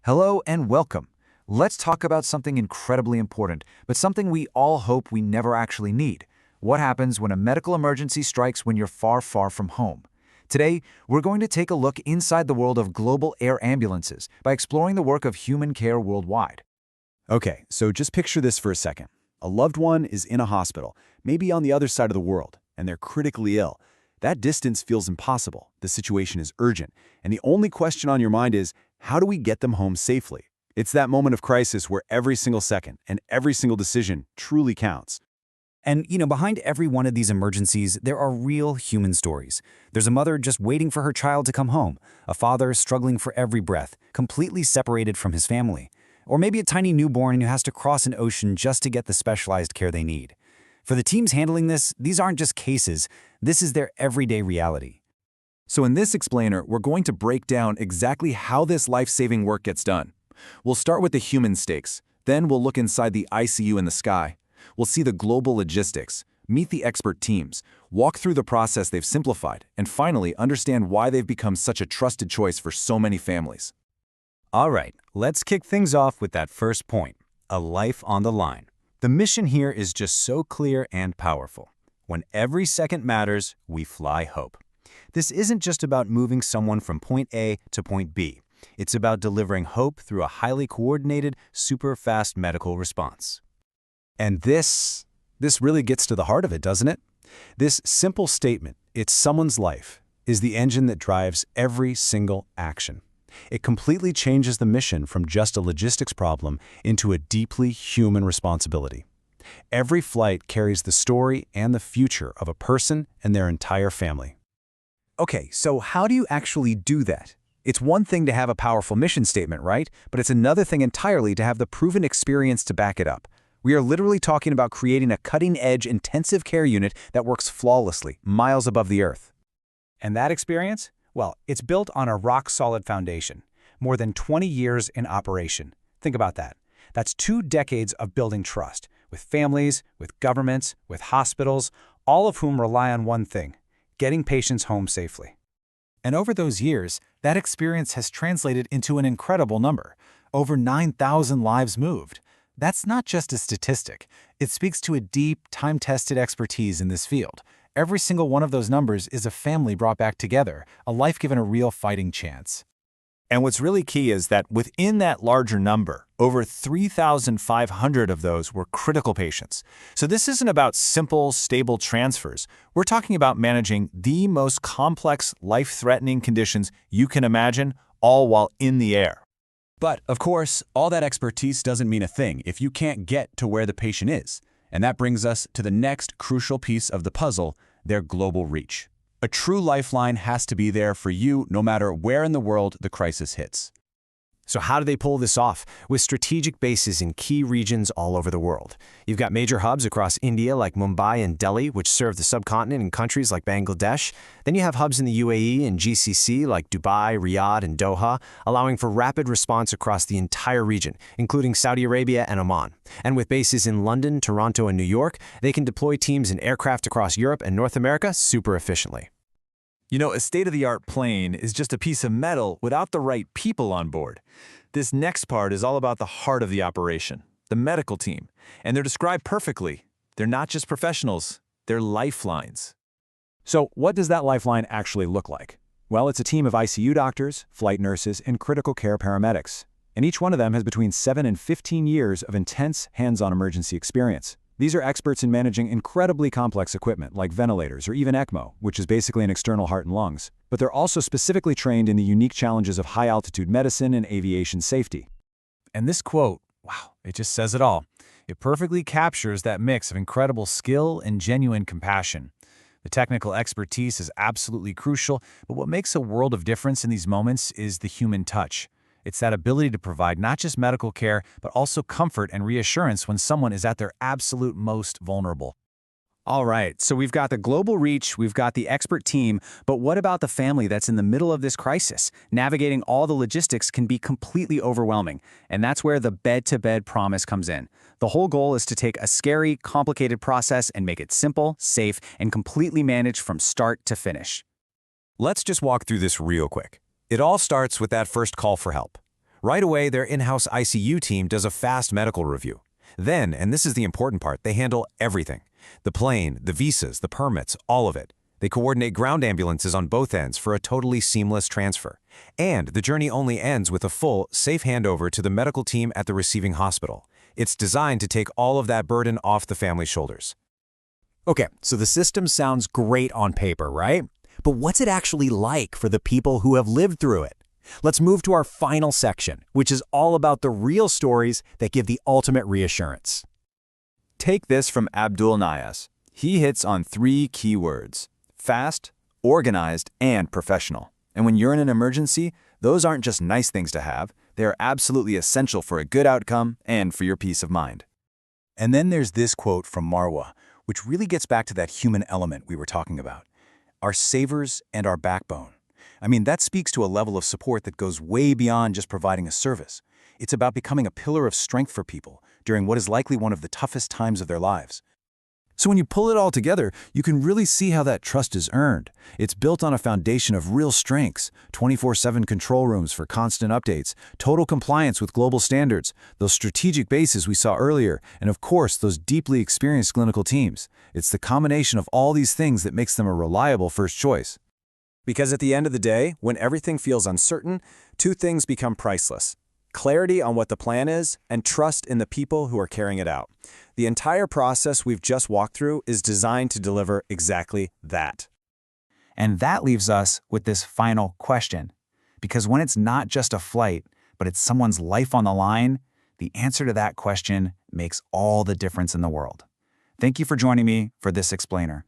Hello and welcome. Let's talk about something incredibly important, but something we all hope we never actually need. What happens when a medical emergency strikes when you're far, far from home? Today, we're going to take a look inside the world of global air ambulances by exploring the work of Humancare worldwide. Okay, so just picture this for a second. A loved one is in a hospital, maybe on the other side of the world, and they're critically ill. That distance feels impossible, the situation is urgent, and the only question on your mind is, how do we get them home safely? It's that moment of crisis where every single second and every single decision truly counts. And, behind every one of these emergencies, there are real human stories. There's a mother just waiting for her child to come home, a father struggling for every breath, completely separated from his family, or maybe a tiny newborn who has to cross an ocean just to get the specialized care they need. For the teams handling this, these aren't just cases, this is their everyday reality. So in this explainer, we're going to break down exactly how this life-saving work gets done. We'll start with the human stakes, then we'll look inside the ICU in the sky. We'll see the global logistics, meet the expert teams, walk through the process they've simplified, and finally understand why they've become such a trusted choice for so many families. All right, let's kick things off with that first point, a life on the line. The mission here is just so clear and powerful. When every second matters, we fly hope. This isn't just about moving someone from point A to point B. It's about delivering hope through a highly coordinated, super-fast medical response. And this really gets to the heart of it, doesn't it? This simple statement, it's someone's life, is the engine that drives every single action. It completely changes the mission from just a logistics problem into a deeply human responsibility. Every flight carries the story and the future of a person and their entire family. Okay, so how do you actually do that? It's one thing to have a powerful mission statement, right? But it's another thing entirely to have the proven experience to back it up. We are literally talking about creating a cutting-edge intensive care unit that works flawlessly, miles above the Earth. And that experience? Well, it's built on a rock-solid foundation. More than 20 years in operation. Think about that. That's 2 decades of building trust, with families, with governments, with hospitals, all of whom rely on one thing: getting patients home safely. And over those years, that experience has translated into an incredible number. Over 9,000 lives moved. That's not just a statistic. It speaks to a deep, time-tested expertise in this field. Every single one of those numbers is a family brought back together, a life given a real fighting chance. And what's really key is that within that larger number, over 3,500 of those were critical patients. So this isn't about simple, stable transfers. We're talking about managing the most complex, life-threatening conditions you can imagine, all while in the air. But, of course, all that expertise doesn't mean a thing if you can't get to where the patient is. And that brings us to the next crucial piece of the puzzle, their global reach. A true lifeline has to be there for you no matter where in the world the crisis hits. So how do they pull this off? With strategic bases in key regions all over the world. You've got major hubs across India like Mumbai and Delhi, which serve the subcontinent in countries like Bangladesh. Then you have hubs in the UAE and GCC like Dubai, Riyadh, and Doha, allowing for rapid response across the entire region, including Saudi Arabia and Oman. And with bases in London, Toronto, and New York, they can deploy teams in aircraft across Europe and North America super efficiently. You know, a state-of-the-art plane is just a piece of metal without the right people on board. This next part is all about the heart of the operation, the medical team. And they're described perfectly. They're not just professionals, they're lifelines. So what does that lifeline actually look like? Well, it's a team of ICU doctors, flight nurses, and critical care paramedics. And each one of them has between 7 and 15 years of intense hands-on emergency experience. These are experts in managing incredibly complex equipment like ventilators or even ECMO, which is basically an external heart and lungs. But they're also specifically trained in the unique challenges of high-altitude medicine and aviation safety. And this quote, wow, it just says it all. It perfectly captures that mix of incredible skill and genuine compassion. The technical expertise is absolutely crucial, but what makes a world of difference in these moments is the human touch. It's that ability to provide not just medical care, but also comfort and reassurance when someone is at their absolute most vulnerable. All right, so we've got the global reach, we've got the expert team, but what about the family that's in the middle of this crisis? Navigating all the logistics can be completely overwhelming, and that's where the bed-to-bed promise comes in. The whole goal is to take a scary, complicated process and make it simple, safe, and completely managed from start to finish. Let's just walk through this real quick. It all starts with that first call for help. Right away, their in-house ICU team does a fast medical review. Then, and this is the important part, they handle everything. The plane, the visas, the permits, all of it. They coordinate ground ambulances on both ends for a totally seamless transfer. And the journey only ends with a full, safe handover to the medical team at the receiving hospital. It's designed to take all of that burden off the family's shoulders. Okay, so the system sounds great on paper, right? But what's it actually like for the people who have lived through it? Let's move to our final section, which is all about the real stories that give the ultimate reassurance. Take this from Abdul Nayas. He hits on 3 key words: fast, organized, and professional. And when you're in an emergency, those aren't just nice things to have. They are absolutely essential for a good outcome and for your peace of mind. And then there's this quote from Marwa, which really gets back to that human element we were talking about. Our savers and our backbone. I mean, that speaks to a level of support that goes way beyond just providing a service. It's about becoming a pillar of strength for people during what is likely one of the toughest times of their lives. So when you pull it all together, you can really see how that trust is earned. It's built on a foundation of real strengths: 24/7 control rooms for constant updates, total compliance with global standards, those strategic bases we saw earlier, and of course, those deeply experienced clinical teams. It's the combination of all these things that makes them a reliable first choice. Because at the end of the day, when everything feels uncertain, 2 things become priceless: clarity on what the plan is and trust in the people who are carrying it out. The entire process we've just walked through is designed to deliver exactly that. And that leaves us with this final question. Because when it's not just a flight, but it's someone's life on the line, the answer to that question makes all the difference in the world. Thank you for joining me for this explainer.